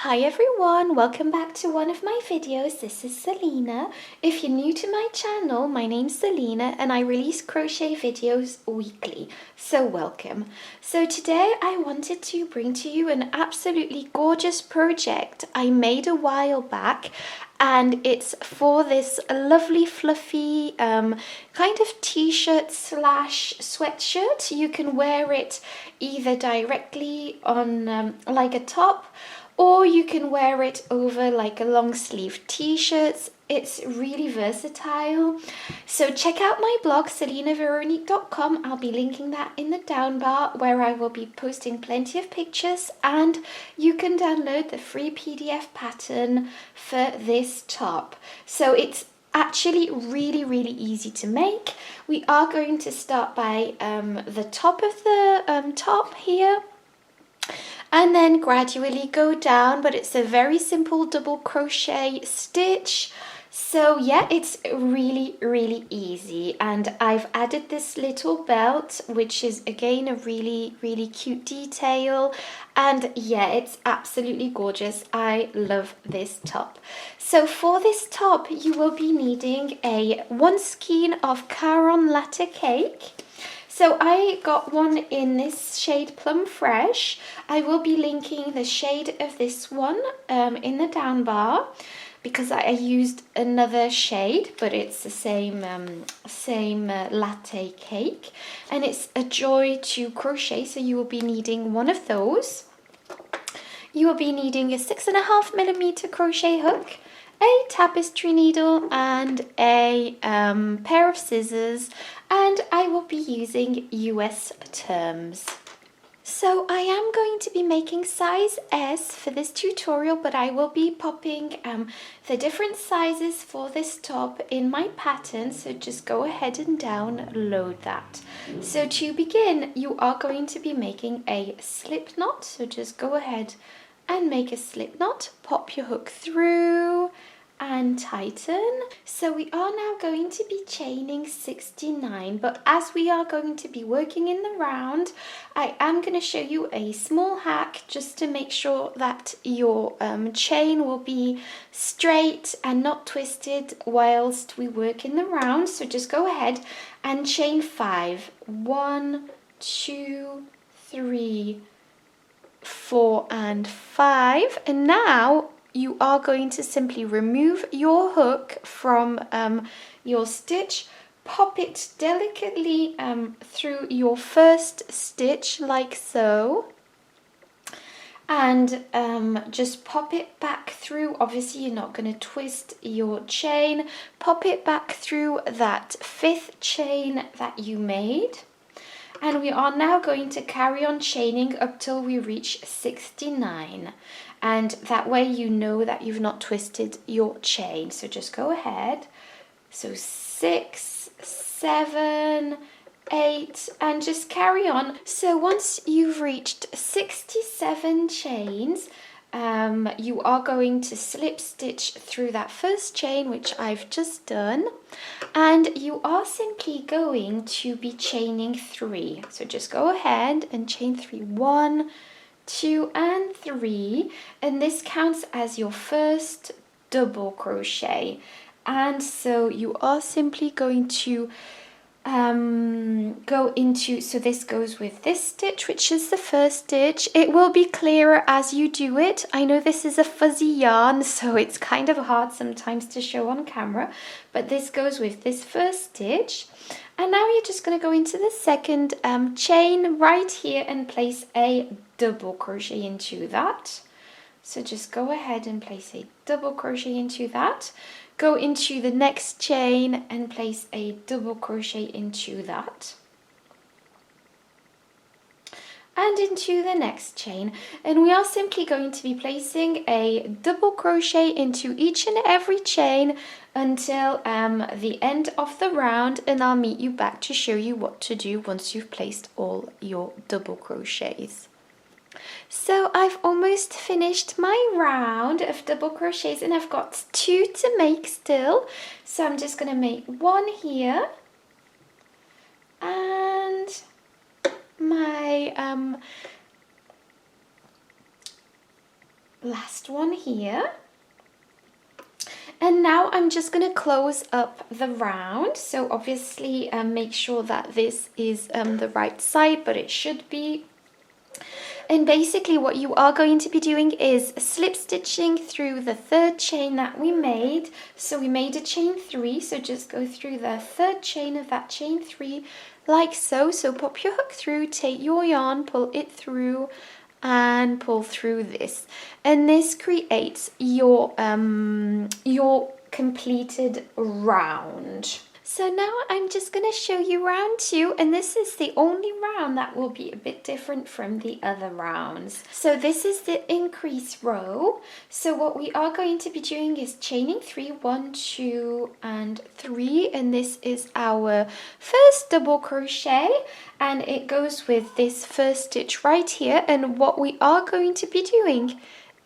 Hi everyone, welcome back to one of my videos. This is Selena. If you're new to my channel, my name's Selena and I release crochet videos weekly, so welcome. So today I wanted to bring to you an absolutely gorgeous project I made a while back, and it's for this lovely fluffy kind of t-shirt slash sweatshirt. You can wear it either directly on like a top, or you can wear it over like a long sleeve t-shirt. It's really versatile. So check out my blog selenaveronique.com. I'll be linking that in the down bar, where I will be posting plenty of pictures, and you can download the free PDF pattern for this top. So it's actually really easy to make. We are going to start by the top of the top here, and then gradually go down, but it's a very simple double crochet stitch. So yeah, it's really easy, and I've added this little belt, which is again a really cute detail, and yeah, it's absolutely gorgeous. I love this top. So for this top you will be needing one skein of Caron Latte Cake. So I got one in this shade Plum Fresh. I will be linking the shade of this one in the down bar, because I used another shade, but it's the same latte cake, and it's a joy to crochet. So you will be needing one of those. You will be needing a 6.5mm crochet hook, a tapestry needle, and a pair of scissors, and I will be using US terms. So I am going to be making size S for this tutorial, but I will be popping the different sizes for this top in my pattern, so just go ahead and download that. So to begin, you are going to be making a slip knot, so just go ahead and make a slip knot, pop your hook through and tighten. So we are now going to be chaining 69, but as we are going to be working in the round, I am going to show you a small hack just to make sure that your chain will be straight and not twisted whilst we work in the round. So just go ahead and chain 5. 1, 2, 3, 4 and 5, and now you are going to simply remove your hook from your stitch, pop it delicately through your first stitch like so, and just pop it back through. Obviously you're not going to twist your chain. Pop it back through that 5th chain that you made. And we are now going to carry on chaining up till we reach 69. And that way you know that you've not twisted your chain. So just go ahead. So 6, 7, 8, and just carry on. So once you've reached 67 chains, you are going to slip stitch through that first chain, which I've just done, and you are simply going to be chaining 3. So just go ahead and chain 3. 1, 2 and 3, and this counts as your first double crochet. And so you are simply going to go into, so this goes with this stitch, which is the first stitch. It will be clearer as you do it. I know this is a fuzzy yarn, so it's kind of hard sometimes to show on camera, but this goes with this first stitch. And now you're just going to go into the second chain right here and place a double crochet into that. So just go ahead and place a double crochet into that. Go into the next chain and place a double crochet into that, and into the next chain, and we are simply going to be placing a double crochet into each and every chain until the end of the round, and I'll meet you back to show you what to do once you've placed all your double crochets. So I've almost finished my round of double crochets, and I've got 2 to make still. So I'm just going to make 1 here, and my last one here. And now I'm just going to close up the round. So obviously make sure that this is the right side, but it should be. And basically what you are going to be doing is slip stitching through the third chain that we made. So we made a chain 3, so just go through the third chain of that chain 3 like so. So pop your hook through, take your yarn, pull it through and pull through this. And this creates your completed round. So now I'm just going to show you round 2, and this is the only round that will be a bit different from the other rounds. So this is the increase row. So what we are going to be doing is chaining 3, 1, 2 and 3, and this is our first double crochet, and it goes with this first stitch right here. And what we are going to be doing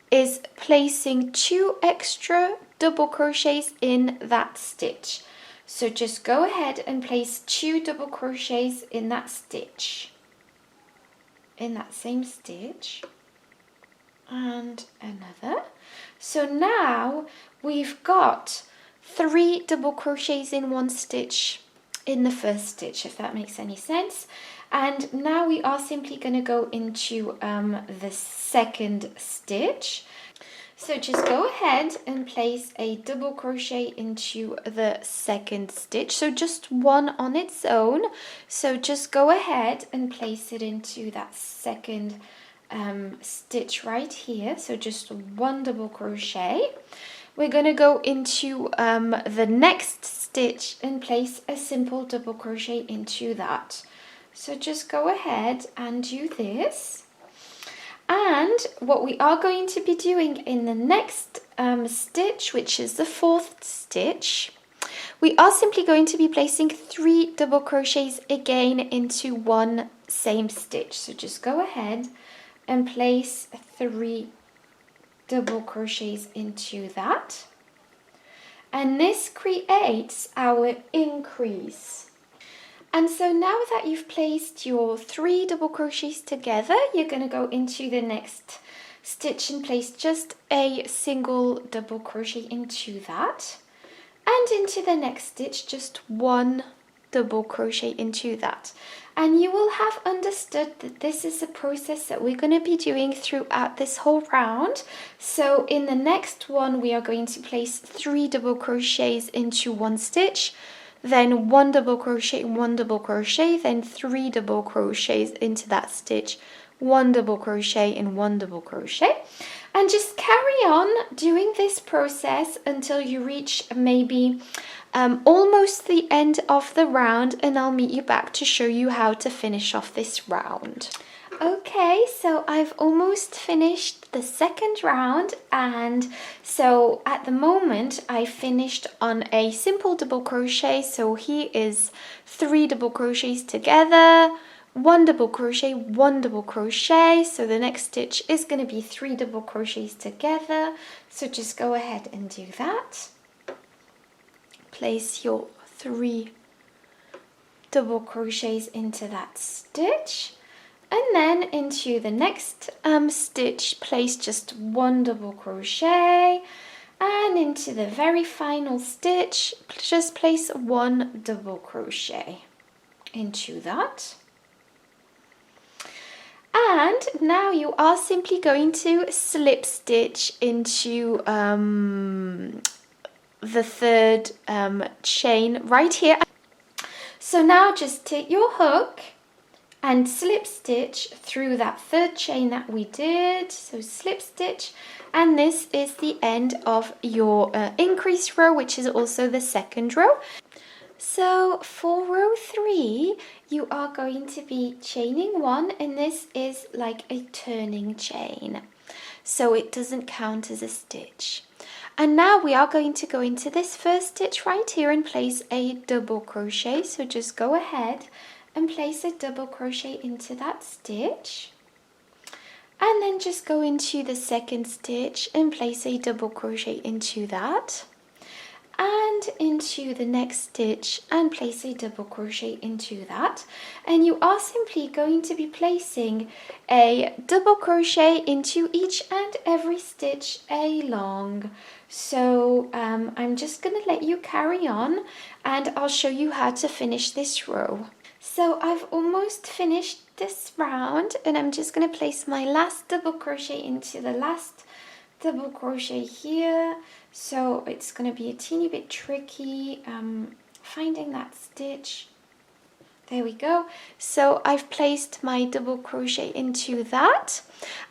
is placing 2 extra double crochets in that stitch. So just go ahead and place 2 double crochets in that stitch, in that same stitch, and another. So now we've got 3 double crochets in one stitch in the first stitch, if that makes any sense. And now we are simply going to go into the second stitch. So just go ahead and place a double crochet into the second stitch. So just one on its own. So just go ahead and place it into that second stitch right here. So just 1 double crochet. We're going to go into the next stitch and place a simple double crochet into that. So just go ahead and do this. And what we are going to be doing in the next stitch, which is the 4th stitch, we are simply going to be placing 3 double crochets again into one same stitch. So just go ahead and place 3 double crochets into that. And this creates our increase. And so now that you've placed your 3 double crochets together, you're going to go into the next stitch and place just a single double crochet into that. And into the next stitch, just 1 double crochet into that. And you will have understood that this is a process that we're going to be doing throughout this whole round. So in the next one, we are going to place 3 double crochets into one stitch, then 1 double crochet, 1 double crochet, then 3 double crochets into that stitch, 1 double crochet and 1 double crochet. And just carry on doing this process until you reach maybe almost the end of the round, and I'll meet you back to show you how to finish off this round. Okay, so I've almost finished the second round, and so at the moment I finished on a simple double crochet. So here is 3 double crochets together, 1 double crochet, 1 double crochet. So the next stitch is going to be 3 double crochets together. So just go ahead and do that. Place your 3 double crochets into that stitch. And then into the next stitch, place just 1 double crochet, and into the very final stitch, just place 1 double crochet into that. And now you are simply going to slip stitch into the third chain right here. So now just take your hook and slip stitch through that third chain that we did. So slip stitch, and this is the end of your increase row, which is also the second row. So for row 3, you are going to be chaining 1, and this is like a turning chain, so it doesn't count as a stitch. And now we are going to go into this first stitch right here and place a double crochet. So just go ahead and place a double crochet into that stitch, and then just go into the second stitch and place a double crochet into that. and into the next stitch and place a double crochet into that, and you are simply going to be placing a double crochet into each and every stitch along. So I'm just going to let you carry on and I'll show you how to finish this row. So I've almost finished this round and I'm just going to place my last double crochet into the last double crochet here. So it's going to be a teeny bit tricky finding that stitch. There we go. So I've placed my double crochet into that,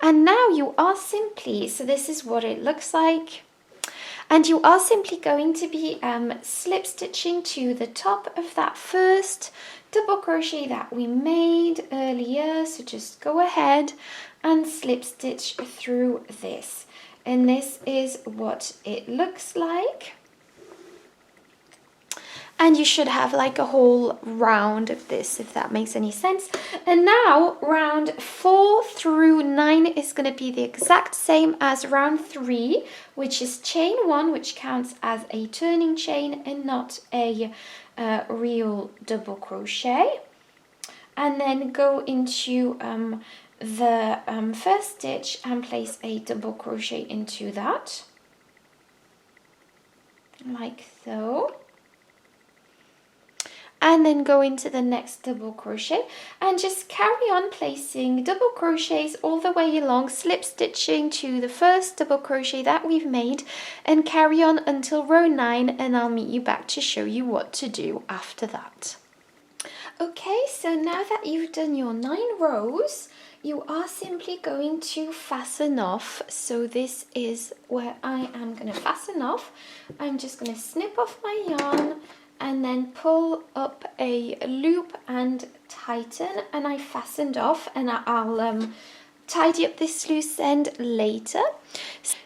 and now you are simply, so this is what it looks like, and you are simply going to be slip stitching to the top of that first double crochet that we made earlier. So just go ahead and slip stitch through this. And this is what it looks like. And you should have like a whole round of this, if that makes any sense. And now round 4 through 9 is going to be the exact same as round 3, which is chain 1, which counts as a turning chain and not a real double crochet. And then go into the first stitch and place a double crochet into that, like so, and then go into the next double crochet and just carry on placing double crochets all the way along, slip stitching to the first double crochet that we've made, and carry on until row 9, and I'll meet you back to show you what to do after that. Okay, so now that you've done your 9 rows, you are simply going to fasten off. So this is where I am going to fasten off. I'm just going to snip off my yarn and then pull up a loop and tighten, and I fastened off, and I'll tidy up this loose end later.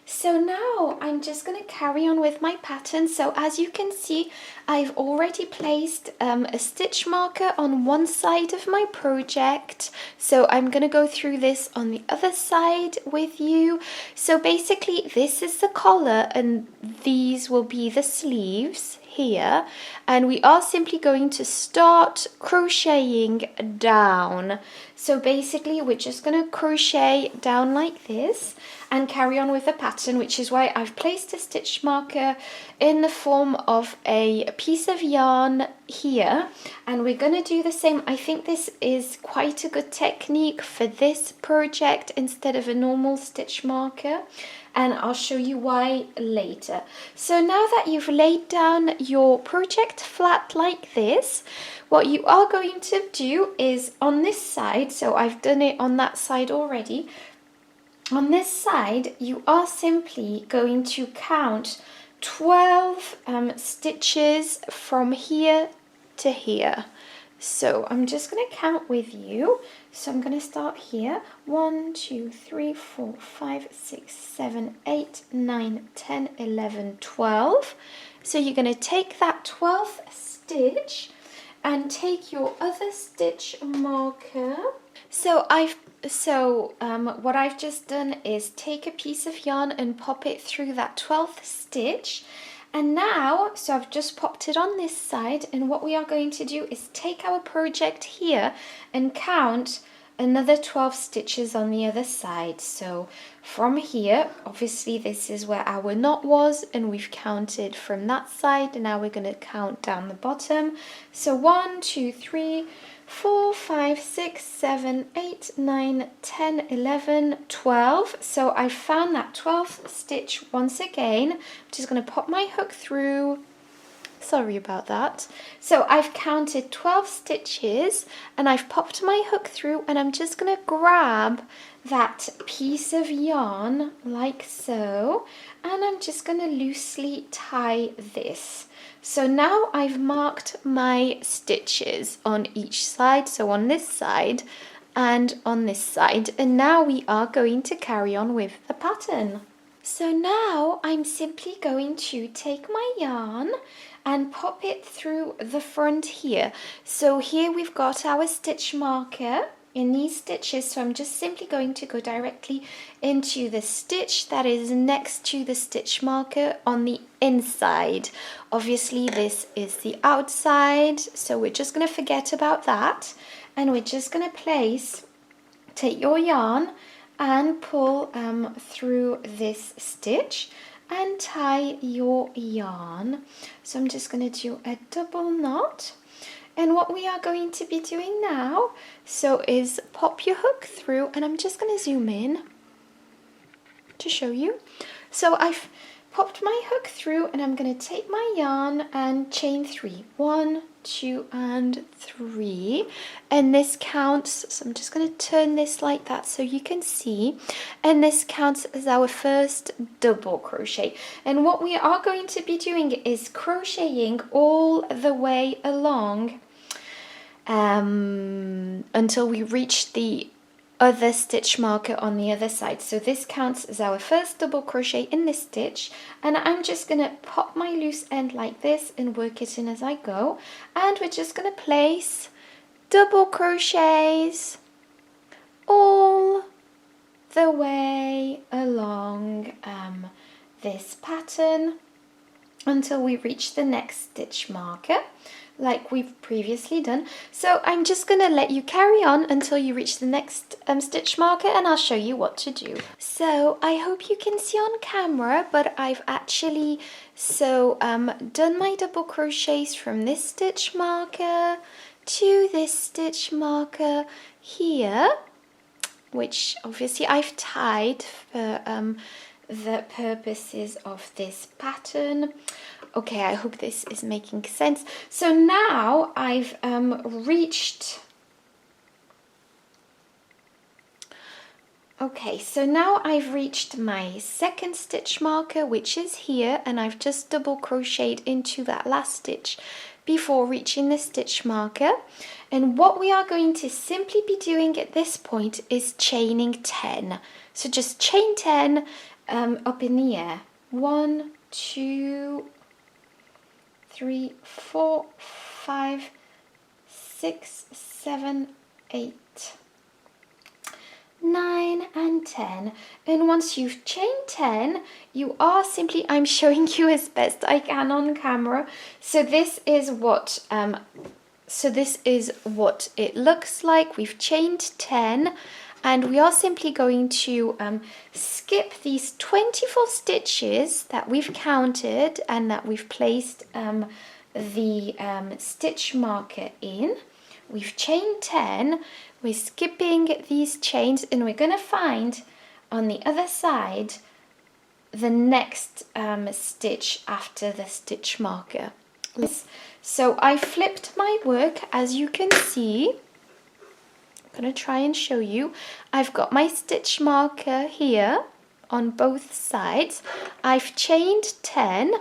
So now I'm just going to carry on with my pattern. So as you can see, I've already placed a stitch marker on one side of my project. So I'm going to go through this on the other side with you. So basically this is the collar and these will be the sleeves here, and we are simply going to start crocheting down. So basically we're just going to crochet down like this and carry on with the pattern, which is why I've placed a stitch marker in the form of a piece of yarn here, and we're going to do the same. I think this is quite a good technique for this project instead of a normal stitch marker, and I'll show you why later. So now that you've laid down your project flat like this, what you are going to do is on this side, so I've done it on that side already, on this side you are simply going to count 12 stitches from here to here. So I'm just going to count with you. So I'm going to start here. 1, 2, 3, 4, 5, 6, 7, 8, 9, 10, 11, 12. So you're going to take that 12th stitch and take your other stitch marker. So what I've just done is take a piece of yarn and pop it through that 12th stitch. And now, so I've just popped it on this side, and what we are going to do is take our project here and count another 12 stitches on the other side. So from here, obviously this is where our knot was, and we've counted from that side, and now we're going to count down the bottom. So 1, 2, 3, 4, 5, 6, 7, 8, 9, 10, 11, 12. So I found that 12th stitch once again. I'm just going to pop my hook through. Sorry about that. So I've counted 12 stitches and I've popped my hook through, and I'm just going to grab that piece of yarn like so, and I'm just going to loosely tie this. So now I've marked my stitches on each side, so on this side and on this side, and now we are going to carry on with the pattern. So now I'm simply going to take my yarn and pop it through the front here. So here we've got our stitch marker in these stitches, so I'm just simply going to go directly into the stitch that is next to the stitch marker on the inside. Obviously this is the outside, so we're just going to forget about that, and we're just going to take your yarn and pull through this stitch and tie your yarn. So I'm just going to do a double knot. And what we are going to be doing now, so is pop your hook through, and I'm just going to zoom in to show you. So I've popped my hook through, and I'm going to take my yarn and chain 3. 1, 2, and 3. And this counts, so I'm just going to turn this like that so you can see. And this counts as our first double crochet. And what we are going to be doing is crocheting all the way along until we reach the other stitch marker on the other side. So this counts as our first double crochet in this stitch, and I'm just going to pop my loose end like this and work it in as I go, and we're just going to place double crochets all the way along this pattern until we reach the next stitch marker, like we've previously done. So I'm just going to let you carry on until you reach the next stitch marker, and I'll show you what to do. So I hope you can see on camera, but I've actually done my double crochets from this stitch marker to this stitch marker here, which obviously I've tied for the purposes of this pattern. Okay, I hope this is making sense. So now I've reached my second stitch marker, which is here, and I've just double crocheted into that last stitch before reaching the stitch marker. And what we are going to simply be doing at this point is chaining 10. So just chain 10 up in the air. 1, 2, 3, 4, 5, 6, 7, 8, 9, and 10. And once you've chained 10, you are simply, I'm showing you as best I can on camera. So this is what it looks like. We've chained 10, and we are simply going to skip these 24 stitches that we've counted and that we've placed the stitch marker in. We've chained 10, we're skipping these chains, and we're going to find on the other side the next stitch after the stitch marker. So I flipped my work, as you can see. I'm going to try and show you. I've got my stitch marker here on both sides. I've chained 10,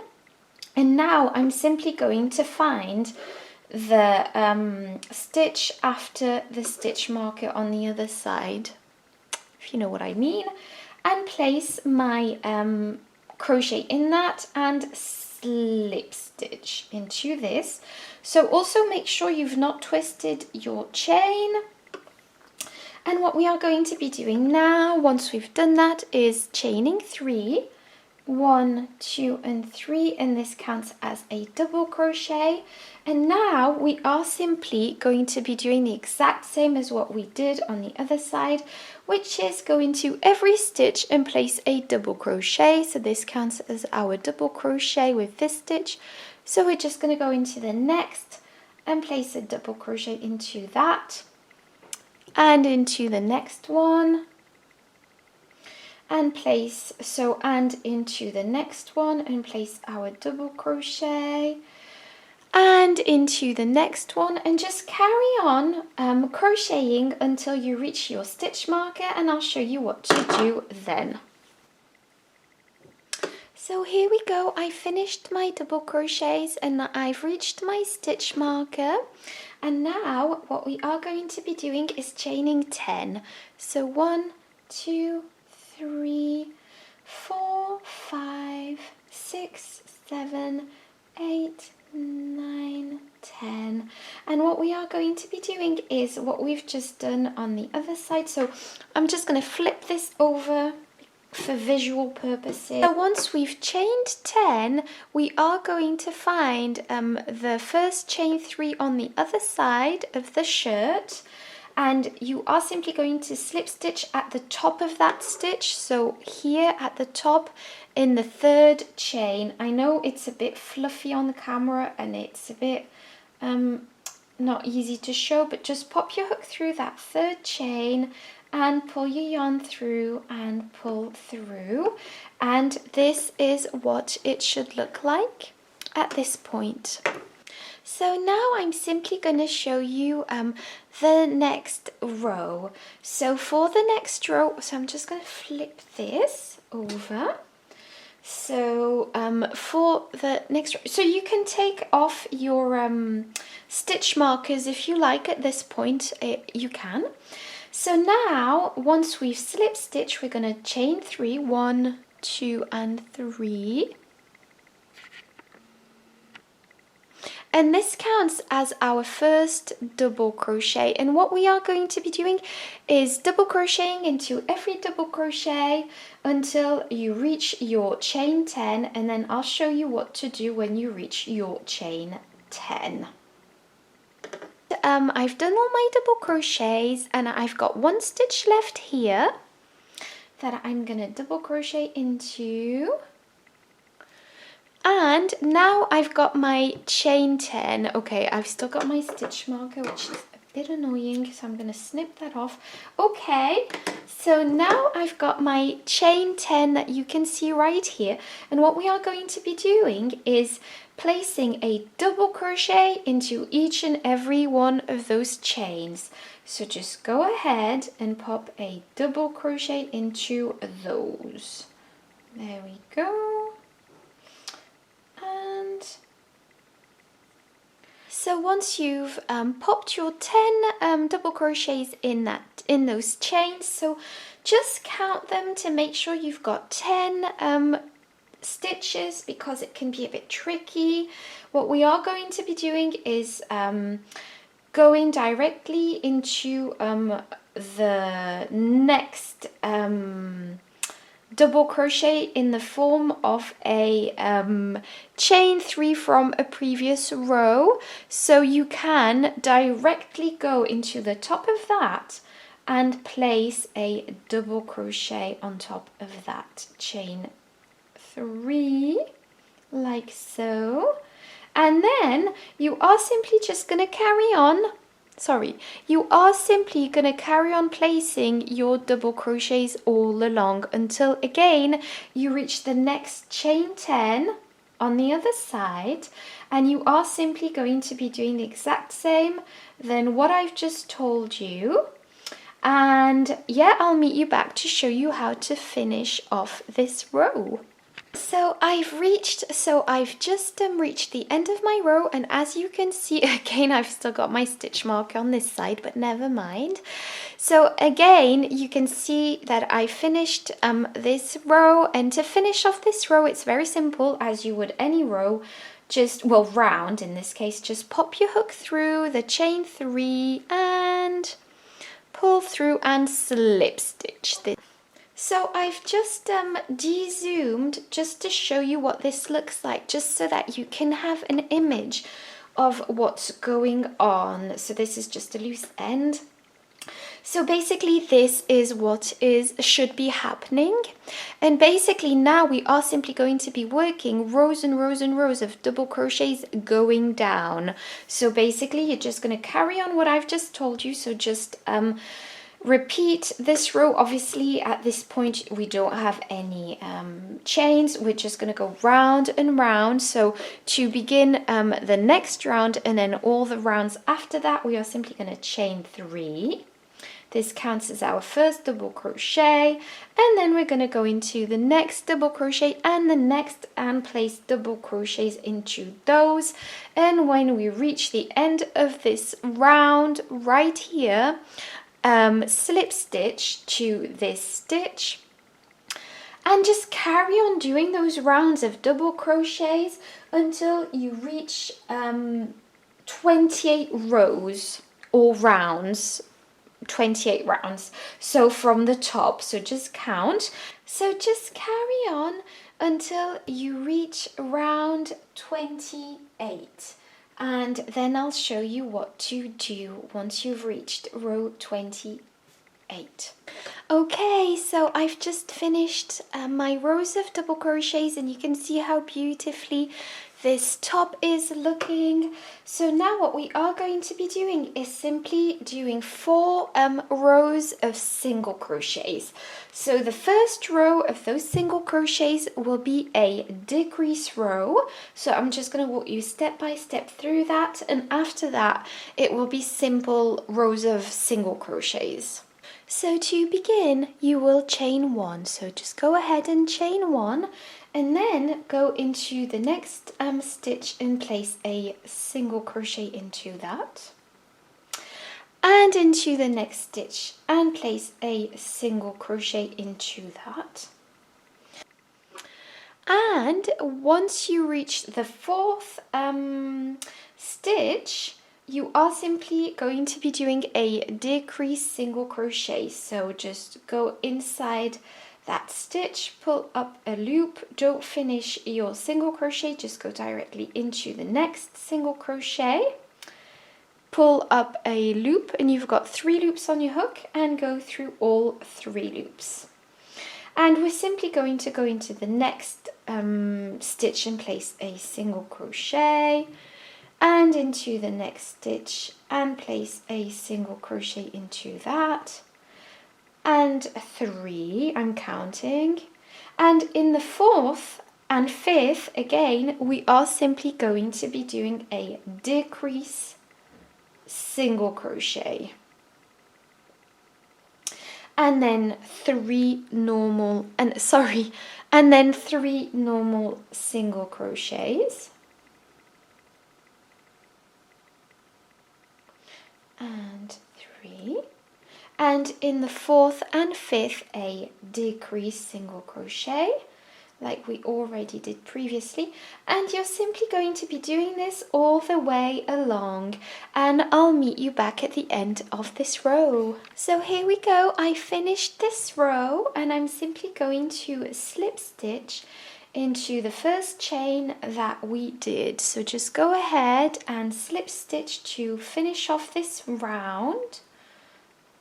and now I'm simply going to find the stitch after the stitch marker on the other side, if you know what I mean, and place my crochet in that and slip stitch into this. So also make sure you've not twisted your chain. And what we are going to be doing now, once we've done that, is chaining 3. 1, 2, and 3, and this counts as a double crochet. And now we are simply going to be doing the exact same as what we did on the other side, which is go into every stitch and place a double crochet. So this counts as our double crochet with this stitch. So we're just going to go into the next and place a double crochet into that, and into the next one, and place, and into the next one and place our double crochet, and into the next one, and just carry on crocheting until you reach your stitch marker, and I'll show you what to do then. So here we go, I finished my double crochets and I've reached my stitch marker, and now what we are going to be doing is chaining 10. So 1, 2, 3, 4, 5, 6, 7, 8, 9, 10. And what we are going to be doing is what we've just done on the other side. So I'm just going to flip this over for visual purposes. So once we've chained 10, we are going to find the first chain 3 on the other side of the shirt, and you are simply going to slip stitch at the top of that stitch. So here at the top in the 3rd chain. I know it's a bit fluffy on the camera and it's a bit not easy to show, but just pop your hook through that 3rd chain and pull your yarn through and pull through, and this is what it should look like at this point. So now I'm simply going to show you the next row. So for the next row, so I'm just going to flip this over. So for the next row, so you can take off your stitch markers if you like at this point, you can. So now, once we've slip stitched, we're going to chain 3, 1, 2, and 3. And this counts as our first double crochet. And what we are going to be doing is double crocheting into every double crochet until you reach your chain 10. And then I'll show you what to do when you reach your chain 10. I've done all my double crochets and I've got 1 stitch left here that I'm going to double crochet into, and now I've got my chain 10. Okay, I've still got my stitch marker, which is a bit annoying, so I'm going to snip that off. Okay, so now I've got my chain 10 that you can see right here, and what we are going to be doing is placing a double crochet into each and every one of those chains. So just go ahead and pop a double crochet into those. There we go. And so once you've popped your 10 double crochets in those chains, so just count them to make sure you've got 10 stitches, because it can be a bit tricky. What we are going to be doing is going directly into the next double crochet in the form of a chain 3 from a previous row. So you can directly go into the top of that and place a double crochet on top of that chain 3, like so, and then you are simply just going to carry on. You are simply going to carry on placing your double crochets all along until again you reach the next chain 10 on the other side, and you are simply going to be doing the exact same than what I've just told you. And yeah, I'll meet you back to show you how to finish off this row. So I've just reached the end of my row, and as you can see, again, I've still got my stitch marker on this side, but never mind. So again, you can see that I finished this row, and to finish off this row, it's very simple, as you would any row, round in this case. Just pop your hook through the chain 3 and pull through and slip stitch this. So I've just de-zoomed just to show you what this looks like, just so that you can have an image of what's going on. So this is just a loose end. So basically this is what should be happening. And basically now we are simply going to be working rows and rows and rows of double crochets going down. So basically you're just going to carry on what I've just told you. So just repeat this row. Obviously at this point we don't have any chains, we're just going to go round and round. So to begin the next round and then all the rounds after that, we are simply going to chain 3. This counts as our first double crochet, and then we're going to go into the next double crochet and the next and place double crochets into those. And when we reach the end of this round right here, slip stitch to this stitch, And just carry on doing those rounds of double crochets until you reach 28 rows or rounds. 28 rounds, so from the top, so just count. So just carry on until you reach round 28, and then I'll show you what to do once you've reached row 28. Okay, so I've just finished my rows of double crochets, and you can see how beautifully this top is looking. So now what we are going to be doing is simply doing 4 rows of single crochets. So the first row of those single crochets will be a decrease row. So I'm just going to walk you step by step through that, and after that it will be simple rows of single crochets. So to begin, you will chain 1. So just go ahead and chain 1, and then go into the next stitch and place a single crochet into that, and into the next stitch and place a single crochet into that. And once you reach the 4th stitch, you are simply going to be doing a decrease single crochet. So just go inside that stitch, pull up a loop, don't finish your single crochet, just go directly into the next single crochet, pull up a loop, and you've got 3 loops on your hook, and go through all 3 loops. And we're simply going to go into the next stitch and place a single crochet, and into the next stitch and place a single crochet into that, and 3, I'm counting, and in the 4th and 5th again we are simply going to be doing a decrease single crochet, and then 3 normal single crochets, and 3, and in the 4th and 5th a decrease single crochet like we already did previously, and you're simply going to be doing this all the way along, and I'll meet you back at the end of this row. So here we go, I finished this row, and I'm simply going to slip stitch into the first chain that we did. So just go ahead and slip stitch to finish off this round.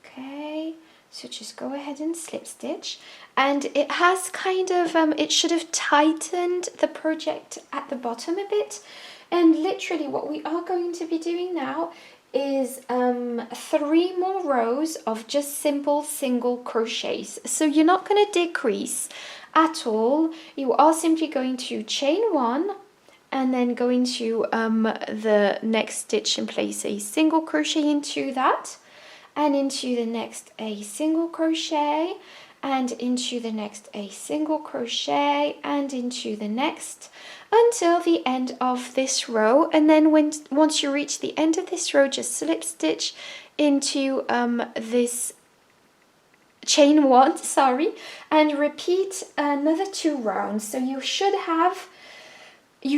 Okay, so just go ahead and slip stitch, and it has kind of it should have tightened the project at the bottom a bit, and literally what we are going to be doing now is 3 more rows of just simple single crochets. So you're not going to decrease at all, you are simply going to chain 1 and then go into the next stitch and place a single crochet into that, and into the next a single crochet, and into the next a single crochet, and into the next, until the end of this row. And then once you reach the end of this row, just slip stitch into this chain 1, and repeat another 2 rounds. So you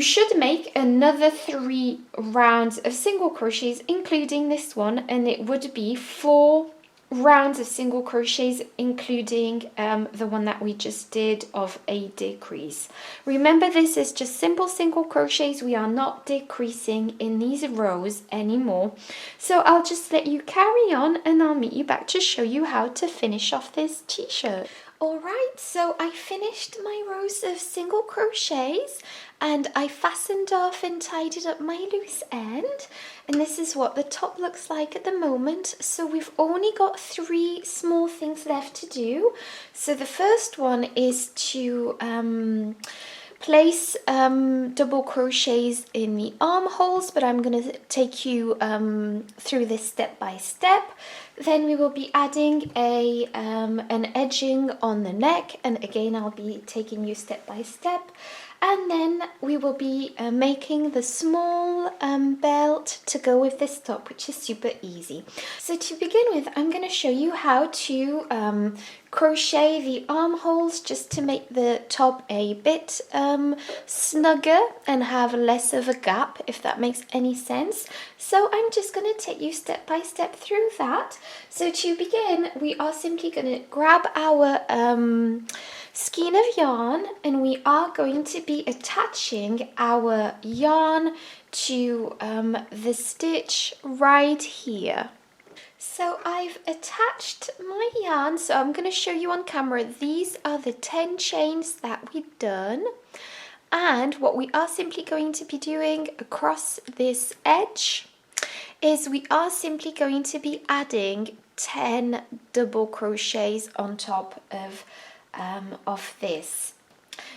should make another 3 rounds of single crochets, including this one, and it would be 4 rounds of single crochets, including the one that we just did of a decrease. Remember, this is just simple single crochets. We are not decreasing in these rows anymore. So I'll just let you carry on, and I'll meet you back to show you how to finish off this t-shirt. Alright, so I finished my rows of single crochets, and I fastened off and tidied up my loose end, and this is what the top looks like at the moment. So we've only got 3 small things left to do. So the first one is to place double crochets in the armholes, but I'm going to take you through this step by step. Then we will be adding an edging on the neck, and again I'll be taking you step by step. and then we will be making the small belt to go with this top, which is super easy. So to begin with, I'm going to show you how to crochet the armholes just to make the top a bit snugger and have less of a gap, if that makes any sense. So I'm just going to take you step by step through that. So to begin, we are simply going to grab our skein of yarn, and we are going to be attaching our yarn to the stitch right here. So I've attached my yarn, so I'm going to show you on camera. These are the 10 chains that we've done, and what we are simply going to be doing across this edge is we are simply going to be adding 10 double crochets on top of this.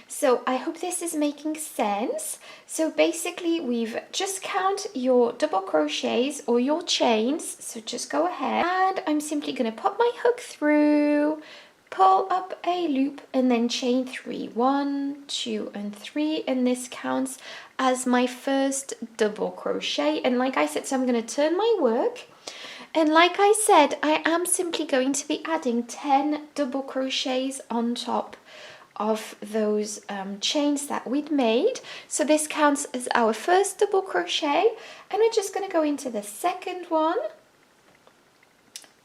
So I hope this is making sense. So basically we've just count your double crochets or your chains. So just go ahead, and I'm simply going to pop my hook through, pull up a loop, and then chain 3. 1, 2, and 3, and this counts as my first double crochet. And like I said, so I'm going to turn my work. And like I said, I am simply going to be adding 10 double crochets on top of those chains that we'd made. So this counts as our first double crochet, and we're just going to go into the second one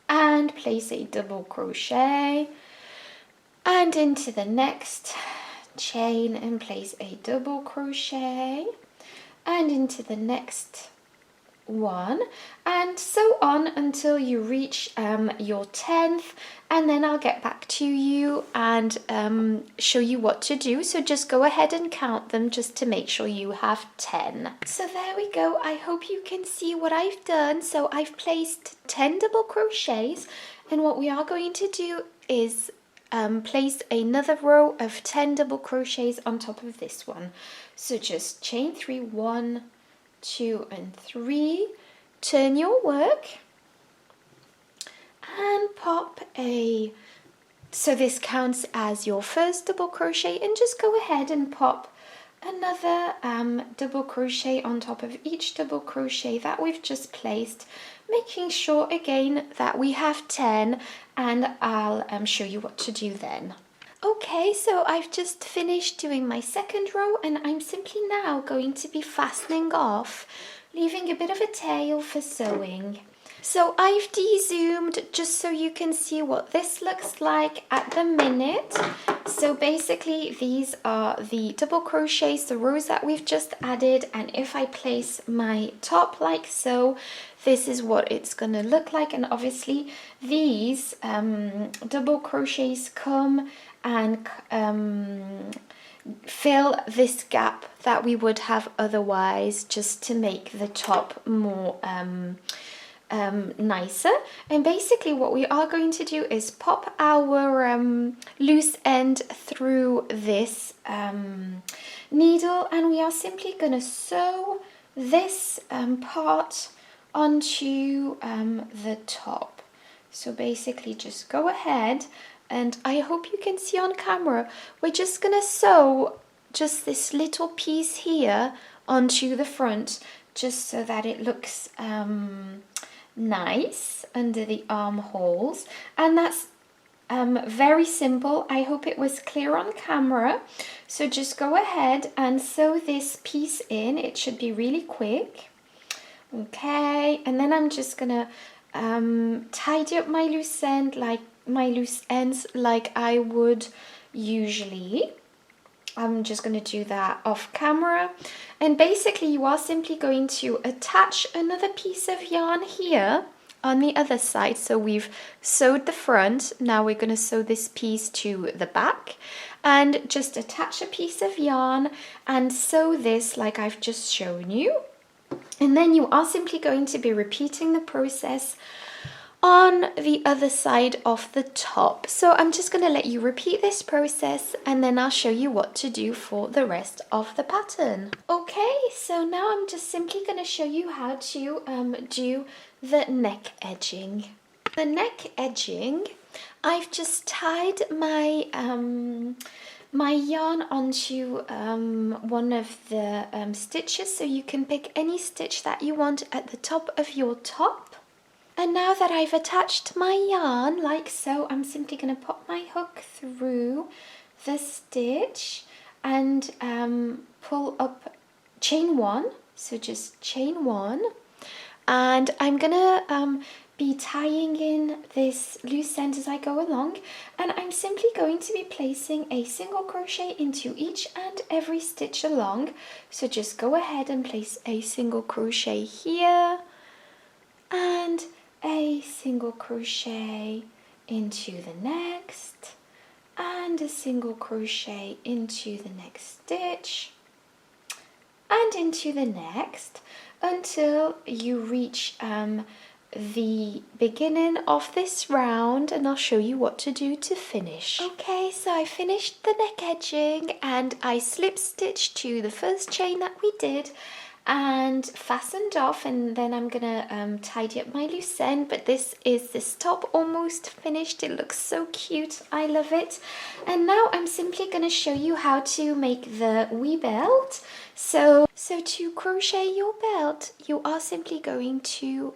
and place a double crochet, and into the next chain and place a double crochet, and into the next one, and so on until you reach your 10th, and then I'll get back to you and show you what to do. So just go ahead and count them just to make sure you have 10. So there we go. I hope you can see what I've done. So I've placed 10 double crochets, and what we are going to do is place another row of 10 double crochets on top of this one. So just chain 3, 1, 2, and 3, turn your work and pop a, so this counts as your first double crochet, and just go ahead and pop another double crochet on top of each double crochet that we've just placed, making sure again that we have 10, and I'll show you what to do then. Okay, so I've just finished doing my second row, and I'm simply now going to be fastening off, leaving a bit of a tail for sewing. So I've de-zoomed just so you can see what this looks like at the minute. So basically these are the double crochets, the rows that we've just added, and if I place my top like so, this is what it's going to look like. And obviously these double crochets come and fill this gap that we would have otherwise, just to make the top more nicer. And basically what we are going to do is pop our loose end through this needle, and we are simply going to sew this part onto the top. So basically just go ahead, and I hope you can see on camera, we're just going to sew just this little piece here onto the front, just so that it looks nice under the armholes. And that's very simple. I hope it was clear on camera. So just go ahead and sew this piece in. It should be really quick. Okay, and then I'm just gonna tidy up my loose ends like I would usually. I'm just going to do that off camera, and basically you are simply going to attach another piece of yarn here on the other side. So we've sewed the front, now we're going to sew this piece to the back, and just attach a piece of yarn and sew this like I've just shown you. And then you are simply going to be repeating the process on the other side of the top. So I'm just going to let you repeat this process, and then I'll show you what to do for the rest of the pattern. Okay, so now I'm just simply going to show you how to do the neck edging. The neck edging, I've just tied my my yarn onto one of the stitches, so you can pick any stitch that you want at the top of your top. And now that I've attached my yarn like so, I'm simply going to pop my hook through the stitch and pull up chain 1, so just chain 1, and I'm gonna be tying in this loose end as I go along, and I'm simply going to be placing a single crochet into each and every stitch along. So just go ahead and place a single crochet here and a single crochet into the next, and a single crochet into the next stitch and into the next, until you reach the beginning of this round, and I'll show you what to do to finish. Okay, so I finished the neck edging and I slip stitched to the first chain that we did and fastened off, and then I'm gonna tidy up my loose end. But this top almost finished. It looks so cute, I love it. And now I'm simply gonna show you how to make the wee belt. So to crochet your belt, you are simply going to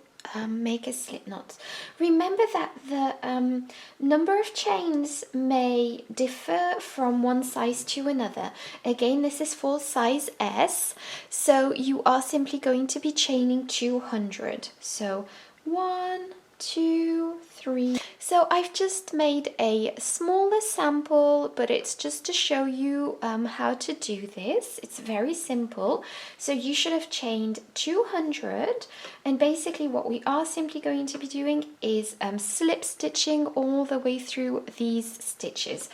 make a slip knot. Remember that the number of chains may differ from one size to another. Again, this is for size S, so you are simply going to be chaining 200. So 1, 2, 3. So I've just made a smaller sample, but it's just to show you how to do this. It's very simple. So you should have chained 200, and basically what we are simply going to be doing is slip stitching all the way through these stitches.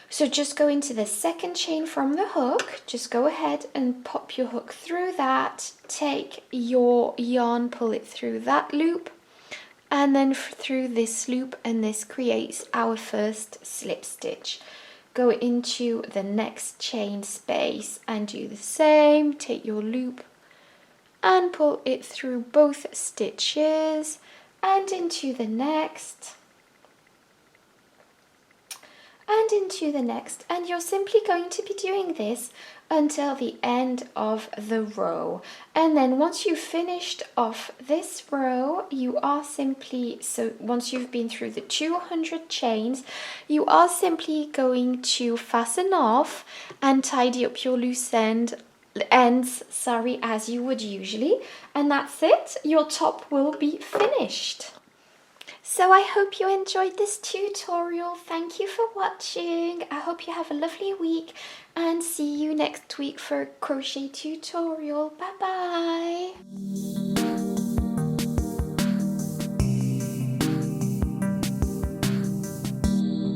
So just go into the second chain from the hook, just go ahead and pop your hook through that, take your yarn, pull it through that loop, and then through this loop, and this creates our first slip stitch. Go into the next chain space and do the same, take your loop and pull it through both stitches and into the next and into the next, and you're simply going to be doing this until the end of the row. And then once you've finished off this row, you are simply, so once you've been through the 200 chains, you are simply going to fasten off and tidy up your loose ends, as you would usually, and that's it. Your top will be finished. So I hope you enjoyed this tutorial. Thank you for watching. I hope you have a lovely week, and see you next week for a crochet tutorial. Bye bye.